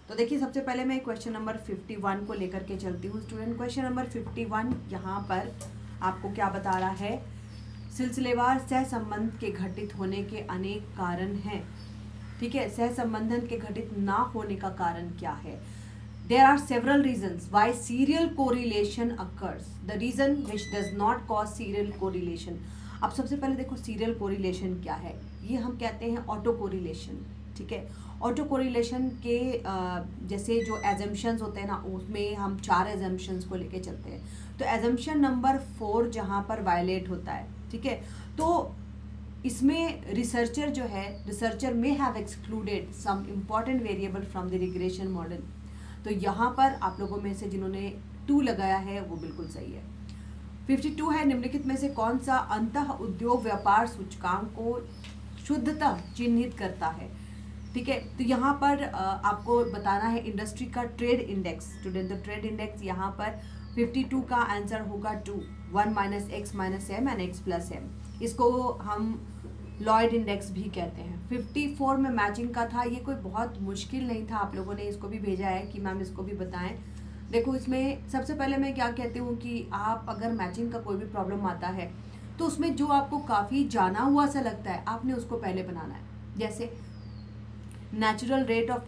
तो देखिए सबसे पहले मैं क्वेश्चन नंबर 51 को लेकर के चलती हूँ स्टूडेंट। क्वेश्चन नंबर 51 यहाँ पर आपको क्या बता रहा है, सिलसिलेवार सहसंबंध के घटित होने के अनेक कारण हैं। ठीक है, सहसंबंधन के घटित ना होने का कारण क्या है? There are several reasons why serial correlation occurs. The reason which does not cause serial correlation. अब सबसे पहले देखो serial correlation क्या है। ये हम कहते हैं ऑटो कोरिलेशन। ठीक है, ऑटो कोरिलेशन के जैसे जो एजम्पशंस होते हैं ना, उसमें हम 4 एजम्पशंस को लेके चलते हैं। तो एजम्पशन नंबर 4 जहाँ पर वायलेट होता है, ठीक है, तो इसमें रिसर्चर जो है, रिसर्चर में have excluded some important variable from the regression model. तो यहाँ पर आप लोगों में से जिन्होंने 2 लगाया है वो बिल्कुल सही है। 52 है, निम्नलिखित में से कौन सा अंतः उद्योग व्यापार सूचकांक को शुद्धतः चिन्हित करता है? ठीक है, तो यहाँ पर आपको बताना है इंडस्ट्री का ट्रेड इंडेक्स। स्टूडेंट, तो ट्रेड इंडेक्स यहाँ पर 52 का आंसर होगा 2, 1 minus x minus m and x plus m. इसको हम लॉयड इंडेक्स भी कहते हैं। 54 में मैचिंग का था, ये कोई बहुत मुश्किल नहीं था, आप लोगों ने इसको भी भेजा है कि मैम इसको भी बताएं। देखो इसमें सबसे पहले मैं क्या कहती हूँ कि आप अगर मैचिंग का कोई भी प्रॉब्लम आता है तो उसमें जो आपको काफ़ी जाना हुआ सा लगता है आपने उसको पहले बनाना है। जैसे नेचुरल रेट ऑफ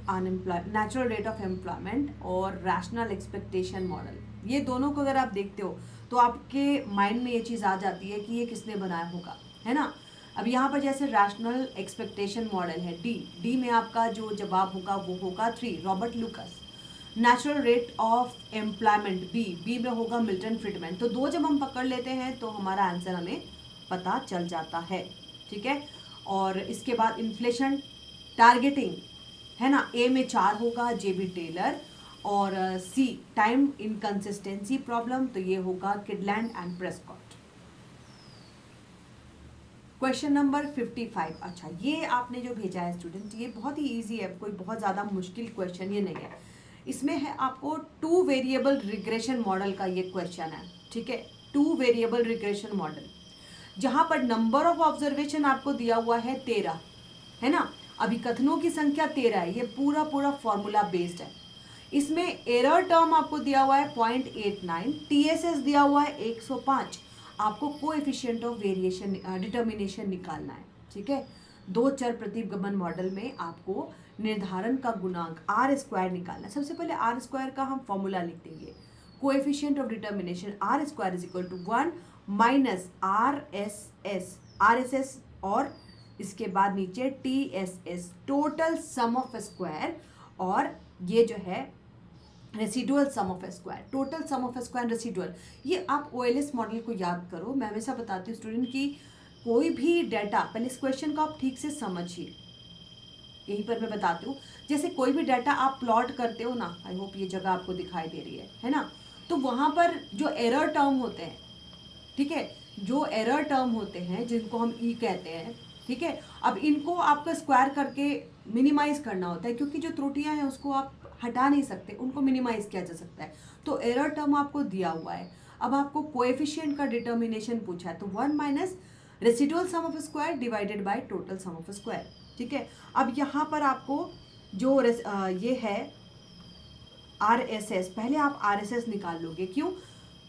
एम्प्लॉयमेंट और रैशनल एक्सपेक्टेशन मॉडल, ये दोनों को अगर आप देखते हो तो आपके माइंड में ये चीज़ आ जाती है कि ये किसने बनाया होगा, है ना। अब यहाँ पर जैसे रैशनल एक्सपेक्टेशन मॉडल है डी में आपका जो जवाब होगा वो होगा 3, Robert Lucas. Natural rate of employment B में होगा मिल्टन फ्रीडमैन। तो 2 जब हम पकड़ लेते हैं तो हमारा आंसर हमें पता चल जाता है। ठीक है, और इसके बाद इन्फ्लेशन टारगेटिंग है ना, ए में 4 होगा जेबी टेलर, और सी टाइम इनकंसिस्टेंसी प्रॉब्लम, तो ये होगा किडलैंड एंड प्रेस्कॉट। क्वेश्चन नंबर 55, अच्छा ये आपने जो भेजा है स्टूडेंट ये बहुत ही इजी है, कोई बहुत ज़्यादा मुश्किल क्वेश्चन ये नहीं है। इसमें है आपको 2 वेरिएबल रिग्रेशन मॉडल का ये क्वेश्चन है। ठीक है, 2 वेरिएबल रिग्रेशन मॉडल जहाँ पर नंबर ऑफ ऑब्जर्वेशन आपको दिया हुआ है 13, है ना। अभी कथनों की संख्या 13 है, ये पूरा फॉर्मूला बेस्ड है। इसमें एरर टर्म आपको दिया हुआ है 0.89, टीएसएस दिया हुआ है 105। आपको कोएफिशिएंट ऑफ वेरिएशन डिटर्मिनेशन निकालना है। ठीक है, 2 चर प्रतिगमन मॉडल में आपको निर्धारण का गुणांक आर स्क्वायर निकालना है। सबसे पहले आर स्क्वायर का हम फॉर्मूला लिख देंगे, coefficient of determination R square is equal to 1 minus R S S और इसके बाद नीचे T S S, total sum of square, और ये जो है residual sum of square, total sum of square residual. ये आप ओएलएस मॉडल को याद करो। मैं हमेशा बताती हूँ स्टूडेंट की कोई भी डाटा, पहले इस क्वेश्चन को आप ठीक से समझिए, यहीं पर मैं बताती हूँ। जैसे कोई भी डाटा आप प्लॉट करते हो ना, आई होप ये जगह आपको दिखाई दे रही है ना, तो वहाँ पर जो एरर टर्म होते हैं, ठीक है, जो एरर टर्म होते हैं जिनको हम ई कहते हैं, ठीक है, अब इनको आपको स्क्वायर करके मिनिमाइज करना होता है, क्योंकि जो त्रुटियां हैं उसको आप हटा नहीं सकते, उनको मिनिमाइज किया जा सकता है। तो एरर टर्म आपको दिया हुआ है, अब आपको कोएफिशिएंट का डिटर्मिनेशन पूछा है, तो 1 minus residual sum of square divided by total sum of square. ठीक है, अब यहाँ पर आपको जो ये है आर एस एस, पहले आप आर एस एस निकाल लोगे। क्यों?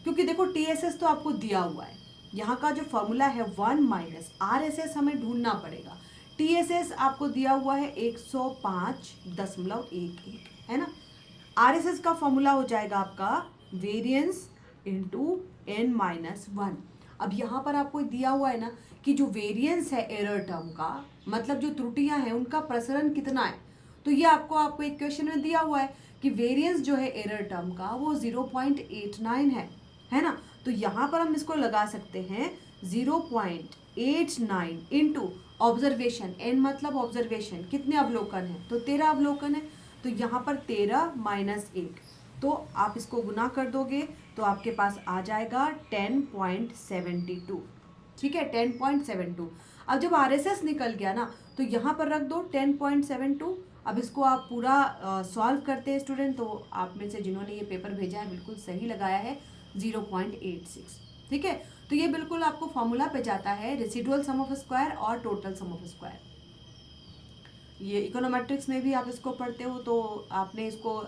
क्योंकि देखो टी एस एस तो आपको दिया हुआ है, यहाँ का जो फॉर्मूला है 1 माइनस आर एस एस हमें ढूंढना पड़ेगा। टी एस एस आपको दिया हुआ है 105.11, है ना। आर एस एस का फॉर्मूला हो जाएगा आपका वेरिएंस इंटू n माइनस 1। अब यहाँ पर आपको दिया हुआ है ना कि जो वेरिएंस है एरर टर्म का, मतलब जो त्रुटियां हैं उनका प्रसरण कितना है, तो ये आपको एक क्वेश्चन में दिया हुआ है कि वेरिएंस जो है एरर टर्म का वो 0.89 है ना। तो यहाँ पर हम इसको लगा सकते हैं 0.89 इंटू ऑब्जर्वेशन, n मतलब ऑब्जर्वेशन, कितने अवलोकन है, तो 13 अवलोकन है, तो यहाँ पर 13 माइनस 1, तो आप इसको गुना कर दोगे तो आपके पास आ जाएगा 10.72। ठीक है, 10.72। अब जब RSS निकल गया ना तो यहाँ पर रख दो 10.72। अब इसको आप पूरा सॉल्व करते हैं स्टूडेंट, तो आप में से जिन्होंने ये पेपर भेजा है बिल्कुल सही लगाया है 0.86। ठीक है, तो ये बिल्कुल आपको फॉर्मूला पे जाता है, रेसिडुअल सम ऑफ स्क्वायर और टोटल सम ऑफ स्क्वायर। ये इकोनोमेट्रिक्स में भी आप इसको पढ़ते हो, तो आपने इसको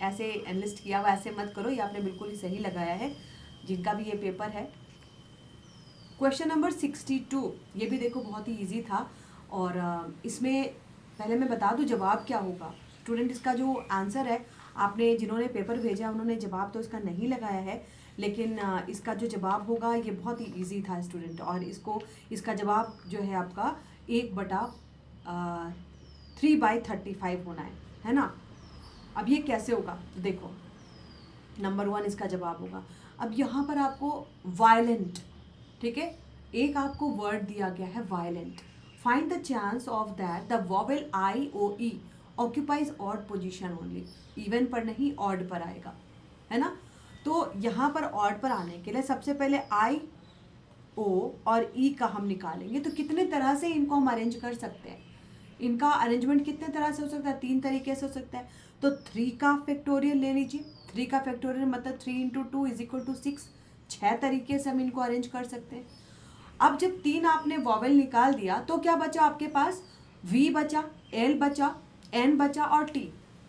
ऐसे एनलिस्ट किया हुआ, ऐसे मत करो, ये आपने बिल्कुल ही सही लगाया है जिनका भी ये पेपर है। क्वेश्चन नंबर 62, ये भी देखो बहुत ही इजी था, और इसमें पहले मैं बता दूं जवाब क्या होगा। स्टूडेंट, इसका जो आंसर है, आपने जिन्होंने पेपर भेजा उन्होंने जवाब तो इसका नहीं लगाया है, लेकिन इसका जो जवाब होगा ये बहुत ही इजी था स्टूडेंट, और इसका जवाब जो है आपका 1/3/35 होना है ना। अब ये कैसे होगा, देखो नंबर 1 इसका जवाब होगा। अब यहाँ पर आपको वायलेंट, ठीक है, एक आपको वर्ड दिया गया है violent. Find the chance of that the vowel I O E occupies odd position only. Even पर नहीं, ऑड पर आएगा, है ना। तो यहाँ पर ऑड पर आने के लिए सबसे पहले आई ओ और ई का हम निकालेंगे, तो कितने तरह से इनको हम अरेंज कर सकते हैं। इनका अरेंजमेंट कितने तरह से हो सकता है, 3 तरीके से हो सकता है। तो 3 का फैक्टोरियल ले लीजिए, 3 का फैक्टोरियल मतलब 3 × 2 = 6, 6 तरीके से हम इनको अरेंज कर सकते हैं। अब जब 3 आपने वॉवेल निकाल दिया तो क्या बचा आपके पास, V बचा, L बचा, N बचा और T।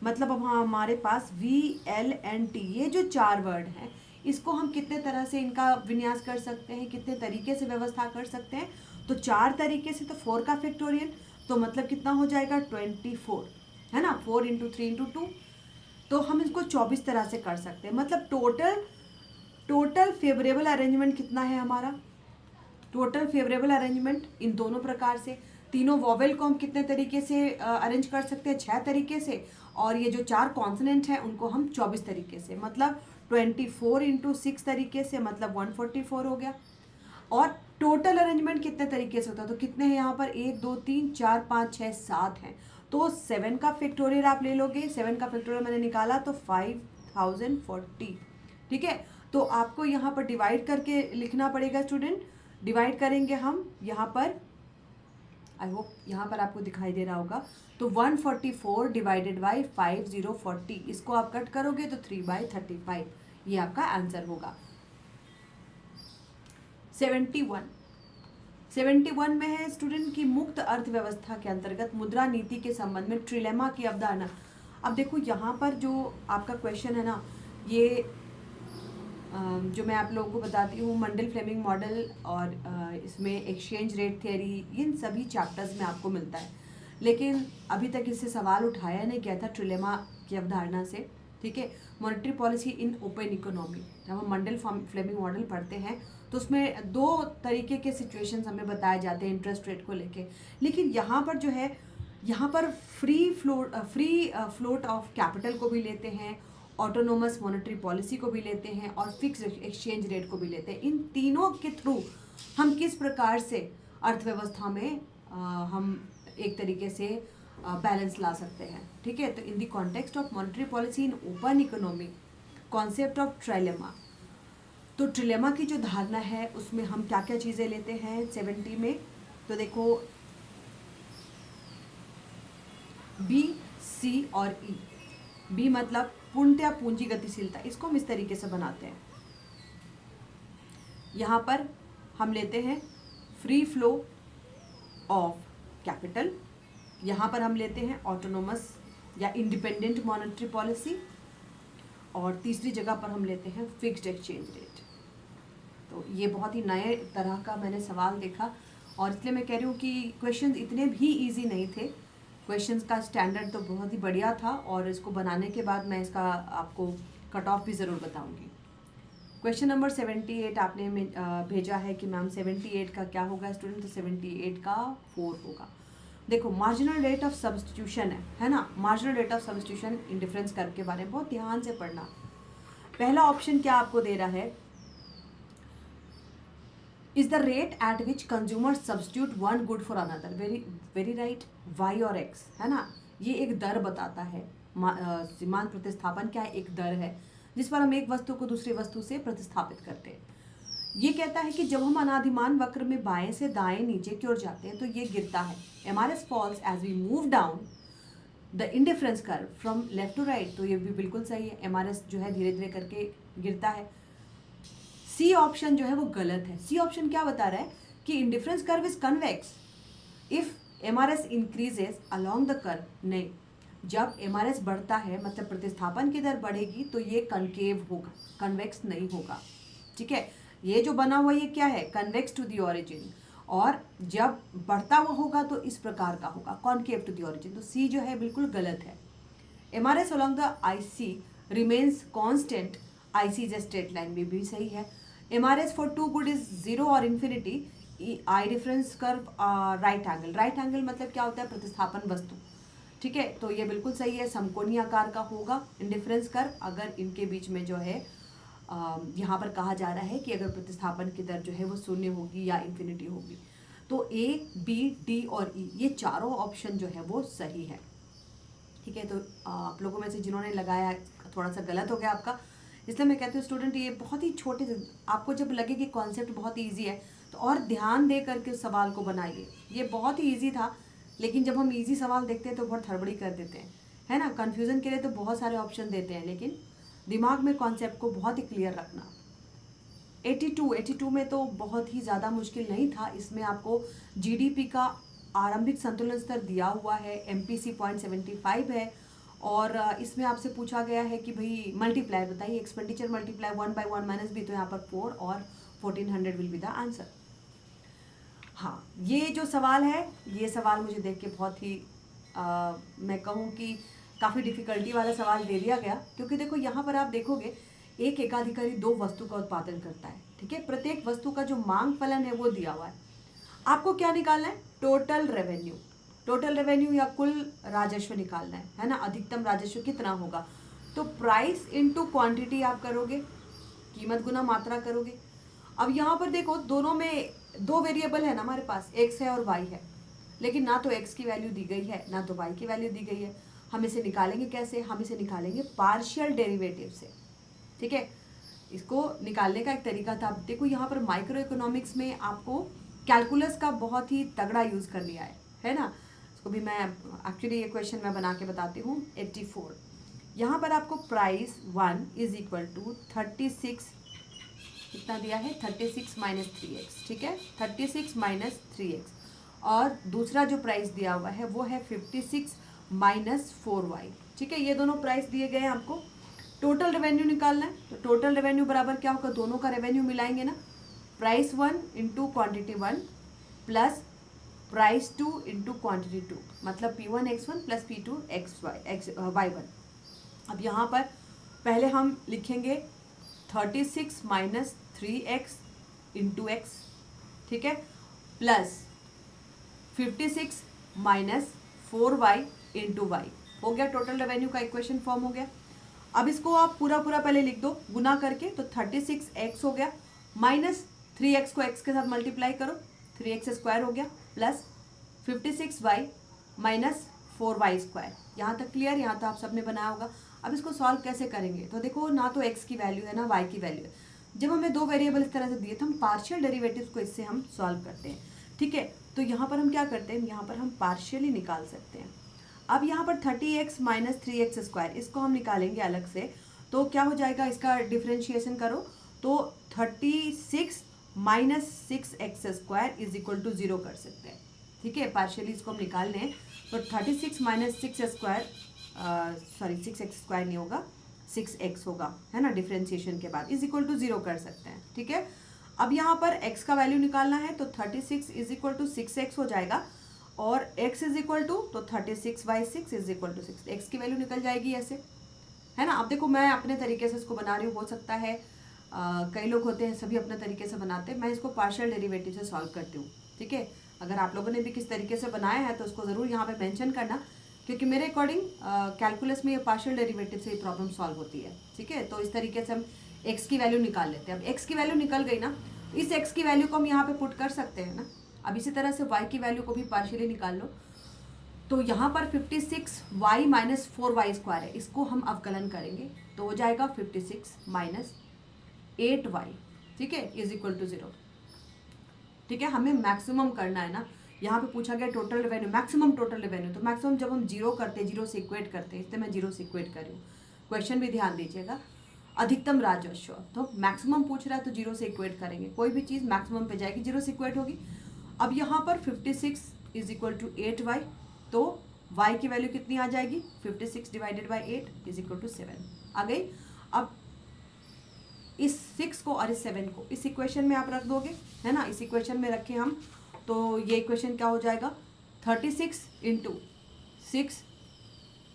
मतलब अब हमारे पास V, L, N, T ये जो 4 वर्ड हैं, इसको हम कितने तरह से इनका विन्यास कर सकते हैं, कितने तरीके से व्यवस्था कर सकते हैं। तो 4 तरीके से, तो 4 का फैक्टोरियल तो मतलब कितना हो जाएगा 24, है ना। 4 × 3 × 2, तो हम इसको 24 तरह से कर सकते हैं। मतलब टोटल फेवरेबल अरेंजमेंट कितना है हमारा, टोटल फेवरेबल अरेंजमेंट इन दोनों प्रकार से, तीनों वॉवेल को हम कितने तरीके से अरेंज कर सकते हैं, 6 तरीके से, और ये जो 4 कॉन्सोनेंट हैं उनको हम 24 तरीके से, मतलब 24 × 6 तरीके से, मतलब 144 हो गया। और टोटल अरेंजमेंट कितने तरीके से होता है, तो कितने हैं यहाँ पर, 1 2 3 4 5 6 7 हैं। तो 7 का फैक्टोरियल आप ले लोगे, 7 का फैक्टोरियल मैंने निकाला तो 5040, ठीक है। तो आपको यहाँ पर डिवाइड करके लिखना पड़ेगा स्टूडेंट। डिवाइड करेंगे हम यहाँ पर, आई होप यहाँ पर आपको दिखाई दे रहा होगा। तो 144 / 5040, इसको आप कट करोगे तो 3/35, ये आपका आंसर होगा। 71 में है स्टूडेंट की मुक्त अर्थव्यवस्था के अंतर्गत मुद्रा नीति के संबंध में ट्रिलेमा की अवधारणा। अब देखो यहाँ पर जो आपका क्वेश्चन है ना, ये जो मैं आप लोगों को बताती हूँ, मंडल फ्लेमिंग मॉडल और इसमें एक्सचेंज रेट थियरी, इन सभी चैप्टर्स में आपको मिलता है, लेकिन अभी तक इससे सवाल उठाया नहीं गया था ट्रिलेमा की अवधारणा से, ठीक है। Monetary policy in open economy, जब हम मंडल फ्लेमिंग मॉडल पढ़ते हैं तो उसमें 2 तरीके के सिचुएशंस हमें बताए जाते हैं इंटरेस्ट रेट को लेके, लेकिन यहाँ पर जो है, यहाँ पर फ्री फ्लोट ऑफ कैपिटल को भी लेते हैं, ऑटोनोमस मॉनेटरी पॉलिसी को भी लेते हैं, और फिक्स एक्सचेंज रेट को भी लेते हैं। इन तीनों के थ्रू हम किस प्रकार से अर्थव्यवस्था में हम एक तरीके से बैलेंस ला सकते हैं, ठीक है। तो in the context of monetary policy in open economy, concept of trilemma. तो ट्रिलेमा की जो धारणा है उसमें हम क्या क्या चीज़ें लेते हैं 70 में, तो देखो B, C और E। B मतलब पूर्णतया पूंजी गतिशीलता, इसको हम इस तरीके से बनाते हैं। यहाँ पर हम लेते हैं फ्री फ्लो ऑफ कैपिटल, यहाँ पर हम लेते हैं ऑटोनोमस या इंडिपेंडेंट मॉनेटरी पॉलिसी, और तीसरी जगह पर हम लेते हैं फिक्स्ड एक्सचेंज रेट। तो ये बहुत ही नए तरह का मैंने सवाल देखा, और इसलिए मैं कह रही हूँ कि क्वेश्चंस इतने भी इजी नहीं थे। क्वेश्चंस का स्टैंडर्ड तो बहुत ही बढ़िया था, और इसको बनाने के बाद मैं इसका आपको कट ऑफ भी ज़रूर बताऊंगी। क्वेश्चन नंबर 78 आपने भेजा है कि मैम 78 का क्या होगा स्टूडेंट, तो 78 का 4 होगा। देखो मार्जिनल रेट ऑफ सब्स्टिट्यूशन है ना, marginal rate of substitution indifference curve के बारे में बहुत ध्यान से पढ़ना। पहला ऑप्शन क्या आपको दे रहा है, is the rate at which consumers substitute one good for another, very right, y और x, है ना। ये एक दर बताता है, सीमांत प्रतिस्थापन क्या है, एक दर है जिस पर हम एक वस्तु को दूसरी वस्तु से प्रतिस्थापित करते हैं। ये कहता है कि जब हम अनादिमान वक्र में बाएं से दाएं नीचे की ओर जाते हैं तो ये गिरता है, MRS falls as we move down the indifference curve from left to right, तो ये भी बिल्कुल सही है, MRS जो है धीरे धीरे करके गिरता है। सी ऑप्शन जो है वो गलत है। सी ऑप्शन क्या बता रहा है कि indifference curve is convex if MRS increases along the curve, नहीं, जब MRS बढ़ता है मतलब प्रतिस्थापन की दर बढ़ेगी तो ये कनकेव होगा, कन्वेक्स नहीं होगा, ठीक है। ये जो बना हुआ ये क्या है, कन्वेक्स टू द ओरिजिन, और जब बढ़ता हुआ होगा तो इस प्रकार का होगा, कॉन्केव टू द ओरिजिन। तो सी जो है बिल्कुल गलत है। MRS along the IC remains constant, IC is a straight line, भी सही है। MRS for two good is 0 और infinity, indifference curve right angle, right angle मतलब क्या होता है, प्रतिस्थापन वस्तु, ठीक है। तो ये बिल्कुल सही है, समकोणीय आकार का होगा इंडिफरेंस कर्व अगर इनके बीच में जो है यहाँ पर कहा जा रहा है कि अगर प्रतिस्थापन की दर जो है वो शून्य होगी या इन्फिनिटी होगी। तो A, B, D और E ये चारों ऑप्शन जो है वो सही है, ठीक है। तो आप लोगों में से जिन्होंने लगाया थोड़ा सा गलत हो गया आपका, इसलिए मैं कहती हूँ स्टूडेंट ये बहुत ही छोटे से, आपको जब लगे कि कॉन्सेप्ट बहुत ईजी है तो और ध्यान दे करके उस सवाल को बनाइए। ये बहुत ही ईजी था, लेकिन जब हम ईजी सवाल देखते हैं तो बहुत हड़बड़ी कर देते हैं, है ना। कन्फ्यूज़न के लिए तो बहुत सारे ऑप्शन देते हैं, लेकिन दिमाग में कॉन्सेप्ट को बहुत ही क्लियर रखना। 82 में तो बहुत ही ज़्यादा मुश्किल नहीं था, इसमें आपको GDP का आरंभिक संतुलन स्तर दिया हुआ है, MPC 0.75 है, और इसमें आपसे पूछा गया है कि भाई मल्टीप्लाई बताइए, एक्सपेंडिचर मल्टीप्लाई 1/1 माइनस बी, तो यहाँ पर 4 और 1400 विल बी द आंसर। हाँ, ये जो सवाल है, ये सवाल मुझे देख के बहुत ही मैं कहूँ कि काफ़ी डिफ़िकल्टी वाला सवाल दे दिया गया, क्योंकि देखो यहाँ पर आप देखोगे एक एकाधिकारी दो वस्तु का उत्पादन करता है, ठीक है। प्रत्येक वस्तु का जो मांग फलन है वो दिया हुआ है, आपको क्या निकालना है, टोटल रेवेन्यू, टोटल रेवेन्यू या कुल राजस्व निकालना है ना। अधिकतम राजस्व कितना होगा, तो प्राइस इनटू क्वांटिटी आप करोगे, कीमत गुना मात्रा करोगे। अब यहाँ पर देखो दोनों में दो वेरिएबल है ना हमारे पास, x है और y है, लेकिन ना तो x की वैल्यू दी गई है ना तो y की वैल्यू दी गई है। हम इसे निकालेंगे कैसे, हम इसे निकालेंगे पार्शियल डेरिवेटिव से, ठीक है। इसको निकालने का एक तरीका था, अब देखो यहाँ पर माइक्रो इकोनॉमिक्स में आपको कैलकुलस का बहुत ही तगड़ा यूज़ कर लिया है ना। इसको भी मैं एक्चुअली ये क्वेश्चन मैं बना के बताती हूँ। 84 यहाँ पर आपको प्राइस 1 इज इक्वल टू 36, कितना दिया है 36 माइनस 3x, ठीक है, 36 माइनस 3x, और दूसरा जो प्राइस दिया हुआ है वो है 56 माइनस 4y, ठीक है। ये दोनों प्राइस दिए गए हैं आपको, टोटल रेवेन्यू निकालना है। तो टोटल रेवेन्यू बराबर क्या होगा, दोनों का रेवेन्यू मिलाएंगे ना, price 1 into quantity 1 plus price 2 into quantity 2, मतलब P1 x1 plus P2 y1। अब यहाँ पर पहले हम लिखेंगे 36 माइनस 3x इंटू एक्स, ठीक है, plus 56 minus 4y into Y, हो गया टोटल रेवेन्यू का इक्वेशन फॉर्म हो गया। अब इसको आप पूरा पहले लिख दो गुना करके, तो 36x हो गया, माइनस 3x को x के साथ मल्टीप्लाई करो, 3x स्क्वायर हो गया, plus 56y minus 4y square. यहाँ तक क्लियर, यहाँ तो आप सबने बनाया होगा। अब इसको सॉल्व कैसे करेंगे, तो देखो ना तो x की वैल्यू है ना y की वैल्यू है। जब हमें दो वेरिएबल इस तरह से दिए तो हम पार्शियल डेरिवेटिव्स को इससे हम सॉल्व करते हैं, ठीक है। तो यहाँ पर हम क्या करते हैं, यहाँ पर हम पार्शियली निकाल सकते हैं। अब यहाँ पर 30x माइनस 3x स्क्वायर, इसको हम निकालेंगे अलग से, तो क्या हो जाएगा, इसका डिफ्रेंशिएशन करो तो 36 minus 6x square is equal to 0 कर सकते हैं, ठीक है। पार्शियली इसको हम निकाल लें तो 36 minus 6 square, sorry 6x square नहीं होगा, 6x होगा, है ना, डिफ्रेंशिएशन के बाद इज इक्वल टू 0 कर सकते हैं, ठीक है। अब यहाँ पर x का वैल्यू निकालना है, तो 36 इज इक्वल टू 6x हो जाएगा, और x इज इक्वल टू, तो 36/6 इज इक्वल टू 6, x की वैल्यू निकल जाएगी ऐसे, है ना। अब देखो मैं अपने तरीके से इसको बना रही हूँ, हो सकता है कई लोग होते हैं सभी अपने तरीके से बनाते हैं, मैं इसको पार्शियल डेरिवेटिव से सॉल्व करती हूँ, ठीक है। अगर आप लोगों ने भी किस तरीके से बनाया है तो उसको ज़रूर यहाँ पे मेंशन करना, क्योंकि मेरे अकॉर्डिंग कैलकुलस में ये पार्शियल डेरिवेटिव से ये प्रॉब्लम सॉल्व होती है, ठीक है। तो इस तरीके से हम x की वैल्यू निकाल लेते हैं। अब x की वैल्यू निकल गई ना, तो इस x की वैल्यू को हम यहाँ पे पुट कर सकते हैं ना। अब इसी तरह से y की वैल्यू को भी पार्शियली निकाल लो, तो यहाँ पर 56y माइनस 4y स्क्वायर है, इसको हम अवकलन करेंगे तो हो जाएगा 56 माइनस 8y, ठीक है, इज इक्वल टू 0, ठीक है। हमें मैक्सिमम करना है ना, यहाँ पे पूछा गया total revenue, maximum total revenue, तो मैक्सिमम जब हम जीरो करते हैं, जीरो से इक्वेट करते हैं, इसलिए मैं जीरो से इक्वेट कर रही हूँ, क्वेश्चन भी ध्यान दीजिएगा। अधिकतम राजस्व, तो मैक्सिमम पूछ रहा है तो जीरो से इक्वेट करेंगे, कोई भी चीज़ मैक्सिमम पे जाएगी, जीरो से इक्वेट होगी। अब यहाँ पर 56 इज इक्वल टू 8y, तो y की वैल्यू कितनी आ जाएगी 56 divided by 8 is equal to 7 आ गई। अब इस 6 को और इस 7 को इस इक्वेशन में आप रख दोगे, है ना, इस इक्वेशन में रखें हम, तो ये इक्वेशन क्या हो जाएगा 36 इंटू 6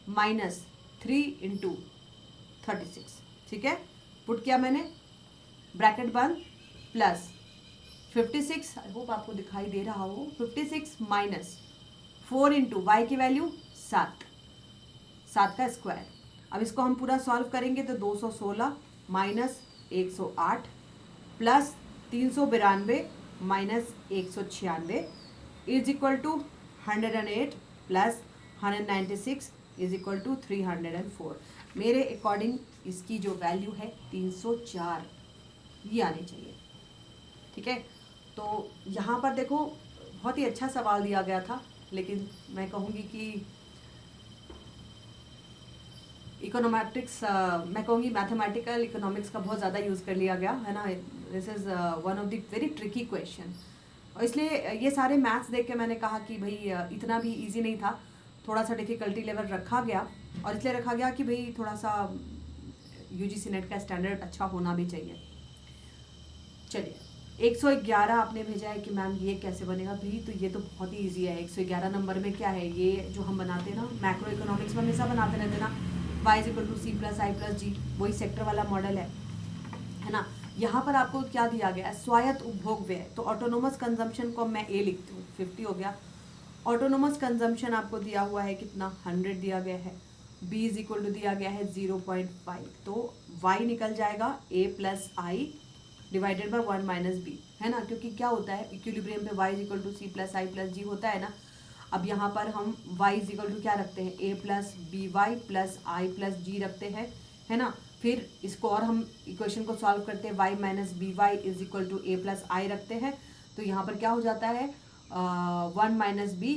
माइनस 3 इंटू 36, ठीक है, पुट किया मैंने, ब्रैकेट बंद, प्लस 56, आई होप आपको दिखाई दे रहा हो, 56 माइनस 4 इंटू वाई की वैल्यू 7, 7 का स्क्वायर। अब इसको हम पूरा सॉल्व करेंगे तो 216 minus 108 plus 392 minus 196 is equal to 108 plus 196 is equal to 304। मेरे अकॉर्डिंग इसकी जो वैल्यू है 304 ये आनी चाहिए, ठीक है। तो यहाँ पर देखो बहुत ही अच्छा सवाल दिया गया था, लेकिन मैं कहूँगी कि इकोनॉमेटिक्स, मैं कहूँगी मैथमेटिकल इकोनॉमिक्स का बहुत ज़्यादा यूज़ कर लिया गया है ना। This is one of the very tricky question, और इसलिए ये सारे मैथ्स देख के मैंने कहा कि भाई इतना भी इजी नहीं था, थोड़ा सा डिफ़िकल्टी लेवल रखा गया, और इसलिए रखा गया कि भाई थोड़ा सा यूजीसी नेट का स्टैंडर्ड अच्छा होना भी चाहिए। चलिए 111 आपने भेजा है कि मैम ये कैसे बनेगा भाई, तो ये तो बहुत ही इजी है। 111 नंबर में क्या है, ये जो हम बनाते हैं ना मैक्रो इकोनॉमिक्स में हमेशा बनाते रहते हैं ना, y is equal to C plus I plus G, वही सेक्टर वाला मॉडल है ना। यहाँ पर आपको क्या दिया गया है, स्वायत्त उपभोग व्यय, तो ऑटोनोमस कंजम्पशन को मैं ए लिखती हूँ, 50 हो गया। ऑटोनोमस कंजम्पशन आपको दिया हुआ है कितना 100 दिया गया है, b इज इक्वल टू दिया गया है 0.5, तो y निकल जाएगा a plus I divided by 1 minus B, है ना, क्योंकि क्या होता है इक्विलिब्रियम पे y is equal to C plus I plus G होता है ना। अब यहाँ पर हम y इज इक्वल टू क्या रखते हैं, a plus B Y plus I plus G रखते हैं, है ना। फिर इसको और हम इक्वेशन को सॉल्व करते हैं, y minus B Y is equal to A plus I रखते हैं, तो यहाँ पर क्या हो जाता है 1 minus B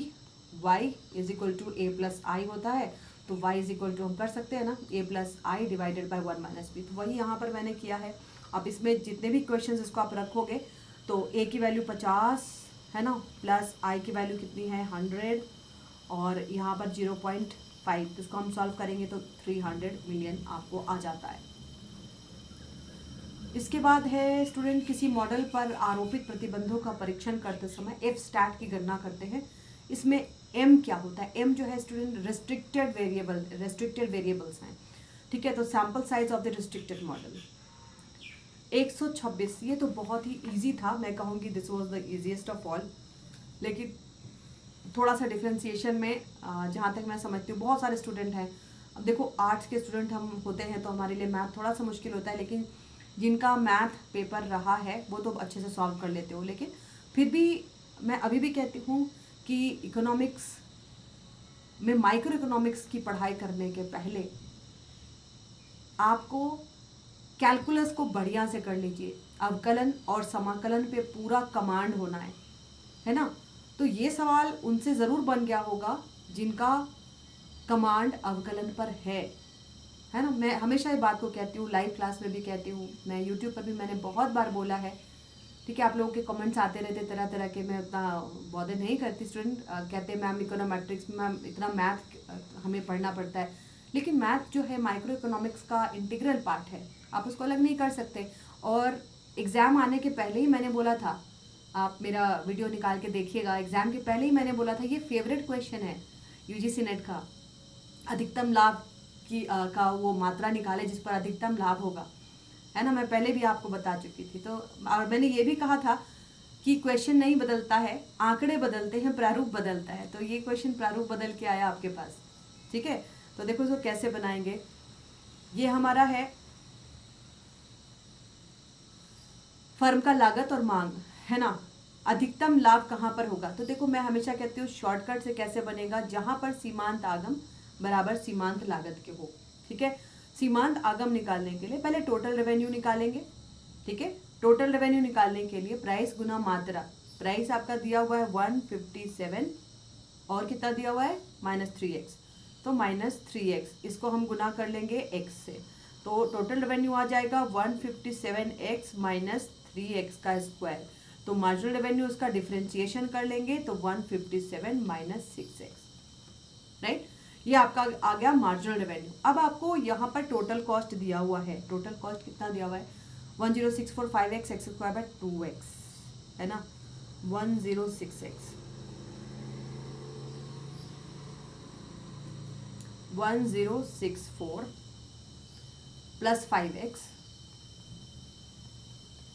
Y is equal to A plus I होता है, तो y इज इक्वल टू हम कर सकते हैं ना a plus I divided by 1 minus b, तो वही यहाँ पर मैंने किया है। अब इसमें जितने भी क्वेश्चंस इसको आप रखोगे तो a की वैल्यू 50 है ना, प्लस i की वैल्यू कितनी है 100, और यहाँ पर 0.5, तो इसको हम सॉल्व करेंगे तो 300 मिलियन आपको आ जाता है। इसके बाद है स्टूडेंट किसी मॉडल पर आरोपित प्रतिबंधों का परीक्षण करते समय एफ स्टैट की गणना करते हैं। इसमें m क्या होता है, m जो है स्टूडेंट रेस्ट्रिक्टेड वेरिएबल्स हैं, ठीक है। तो sample size of the restricted model 126, ये तो बहुत ही इजी था, मैं कहूँगी this was the easiest of all, लेकिन थोड़ा सा डिफ्रेंसिएशन में जहाँ तक मैं समझती हूँ बहुत सारे स्टूडेंट हैं। अब देखो आर्ट्स के स्टूडेंट हम होते हैं तो हमारे लिए मैथ थोड़ा सा मुश्किल होता है, लेकिन जिनका मैथ पेपर रहा है वो तो अच्छे से सॉल्व कर लेते हो। लेकिन फिर भी मैं अभी भी कहती हूँ कि इकोनॉमिक्स में माइक्रो इकोनॉमिक्स की पढ़ाई करने के पहले आपको कैलकुलस को बढ़िया से कर लीजिए, अवकलन और समाकलन पे पूरा कमांड होना है ना। तो ये सवाल उनसे ज़रूर बन गया होगा जिनका कमांड अवकलन पर है ना। मैं हमेशा ये बात को कहती हूँ, लाइव क्लास में भी कहती हूँ, मैं यूट्यूब पर भी मैंने बहुत बार बोला है, ठीक है। आप लोगों के कमेंट्स आते रहते तरह तरह के, मैं उतना बॉदर नहीं करती। स्टूडेंट कहते हैं मैम इकोनोमेट्रिक्स में मैम इतना मैथ हमें पढ़ना पड़ता है, लेकिन मैथ जो है माइक्रो इकोनॉमिक्स का इंटीग्रल पार्ट है, आप उसको अलग नहीं कर सकते। और एग्ज़ाम आने के पहले ही मैंने बोला था, आप मेरा वीडियो निकाल के देखिएगा, एग्ज़ाम के पहले ही मैंने बोला था ये फेवरेट क्वेश्चन है यूजीसी नेट का, अधिकतम लाभ की का वो मात्रा निकाले जिस पर अधिकतम लाभ होगा, है ना। मैं पहले भी आपको बता चुकी थी। तो और मैंने ये भी कहा था कि क्वेश्चन नहीं बदलता है, आंकड़े बदलते हैं, प्रारूप बदलता है। तो ये क्वेश्चन प्रारूप बदल के आया आपके पास, ठीक है। तो देखो इसको कैसे बनाएंगे, ये हमारा है फर्म का लागत और मांग, है ना। अधिकतम लाभ कहाँ पर होगा, तो देखो मैं हमेशा कहती हूँ शॉर्टकट से कैसे बनेगा, जहाँ पर सीमांत आगम बराबर सीमांत लागत के हो, ठीक है। सीमांत आगम निकालने के लिए पहले टोटल रेवेन्यू निकालेंगे, ठीक है। टोटल रेवेन्यू निकालने के लिए प्राइस गुना मात्रा, प्राइस आपका दिया हुआ है 157 और कितना दिया हुआ है -3x, तो -3x इसको हम गुना कर लेंगे x से, तो टोटल रेवेन्यू आ जाएगा 157x - 3x का स्क्वायर। तो मार्जिनल रेवेन्यू उसका डिफरेंशिएशन कर लेंगे तो 157 माइनस 6x, राइट। ये आपका आ गया मार्जिनल रेवेन्यू। अब आपको यहाँ पर टोटल कॉस्ट दिया हुआ है। टोटल कॉस्ट कितना दिया हुआ है? 10645x x square by 2x, है ना, 106x 1064 plus 5x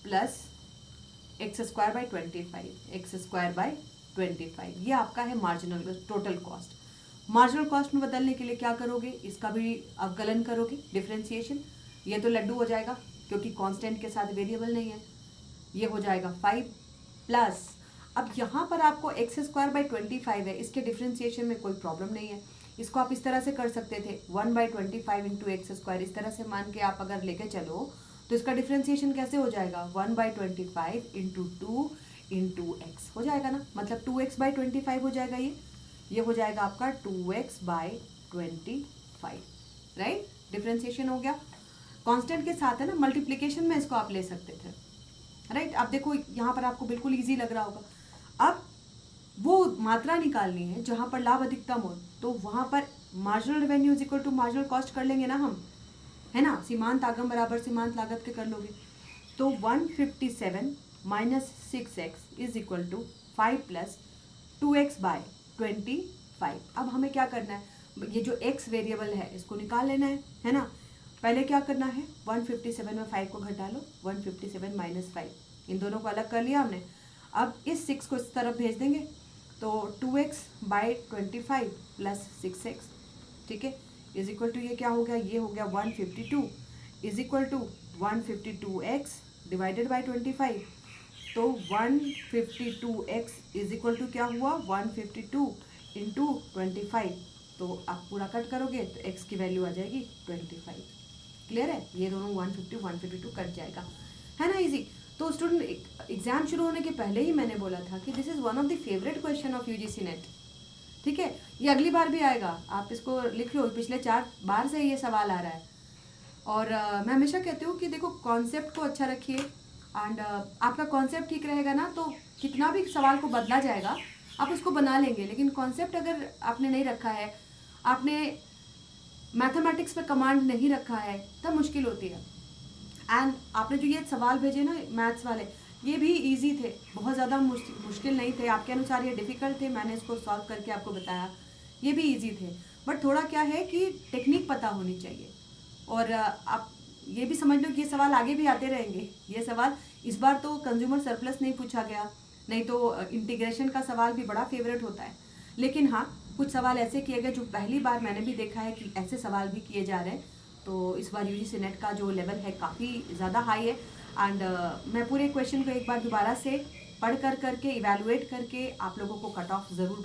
plus x square by 25, x square by 25, ये आपका है marginal total cost. Marginal cost में बदलने के लिए क्या करोगे? इसका भी अवकलन करोगे, डिफरेंशिएशन। ये तो लड्डू हो जाएगा क्योंकि कांस्टेंट के साथ वेरिएबल नहीं है, ये हो जाएगा 5 प्लस, अब यहाँ पर आपको एक्स स्क्वायर बाई 25 है, इसके डिफरेंशिएशन में कोई प्रॉब्लम नहीं है। इसको आप इस तरह से कर सकते थे 1/25 इंटू एक्स स्क्वायर, इस तरह से मान के आप अगर लेके चलो तो इसका डिफरेंशिएशन कैसे हो जाएगा? 1/25 इंटू 2 इंटू एक्स हो जाएगा ना, मतलब 2x/25 हो जाएगा। ये हो जाएगा आपका 2x/25, राइट। डिफरेंशिएशन हो गया, कांस्टेंट के साथ है ना, मल्टीप्लिकेशन में इसको आप ले सकते थे, राइट। अब देखो यहाँ पर आपको बिल्कुल इजी लग रहा होगा। अब वो मात्रा निकालनी है जहाँ पर लाभ अधिकतम हो, तो वहाँ पर marginal revenue is equal to marginal cost कर लेंगे ना हम, है ना। सीमांत आगम बराबर सीमांत लागत के कर लोगे, तो 157 minus 6x is equal to 5 plus 2x/25। अब हमें क्या करना है? ये जो x वेरिएबल है इसको निकाल लेना है ना। पहले क्या करना है? 157 में 5 को घटा लो, 157 माइनस 5, इन दोनों को अलग कर लिया हमने। अब इस 6 को इस तरफ भेज देंगे, तो 2x/25 प्लस 6x, ठीक है, इज इक्वल टू ये क्या हो गया? ये हो गया 152 is equal to 152x divided by 25, तो 152x इज इक्वल टू क्या हुआ? 152 इंटू 25, तो आप पूरा कट करोगे तो x की वैल्यू आ जाएगी 25। क्लियर है? ये दोनों 150 152 कट जाएगा, है ना, इजी। तो स्टूडेंट, एग्जाम शुरू होने के पहले ही मैंने बोला था कि this is one of the favourite question of UGC net, ठीक है। ये अगली बार भी आएगा, आप इसको लिख लो, पिछले 4 बार से ये सवाल आ रहा है। और मैं हमेशा कहती हूँ कि देखो कॉन्सेप्ट को अच्छा रखिए, एंड आपका कॉन्सेप्ट ठीक रहेगा ना तो कितना भी सवाल को बदला जाएगा आप उसको बना लेंगे। लेकिन कॉन्सेप्ट अगर आपने नहीं रखा है, आपने मैथमेटिक्स पे कमांड नहीं रखा है, तब मुश्किल होती है। एंड आपने जो ये सवाल भेजे ना मैथ्स वाले, ये भी इजी थे, बहुत ज़्यादा मुश्किल नहीं थे। आपके अनुसार ये डिफ़िकल्ट थे, मैंने इसको सॉल्व करके आपको बताया, ये भी इजी थे। बट थोड़ा क्या है कि टेक्निक पता होनी चाहिए, और आप ये भी समझ लो कि ये सवाल आगे भी आते रहेंगे। ये सवाल इस बार तो कंज्यूमर सरप्लस नहीं पूछा गया, नहीं तो इंटीग्रेशन का सवाल भी बड़ा फेवरेट होता है। लेकिन हाँ, कुछ सवाल ऐसे किए गए जो पहली बार मैंने भी देखा है कि ऐसे सवाल भी किए जा रहे हैं। तो इस बार यूजीसी नेट का जो लेवल है काफ़ी ज़्यादा हाई है। एंड मैं पूरे क्वेश्चन को एक बार दोबारा से पढ़ करके इवैल्यूएट करके आप लोगों को कट ऑफ ज़रूर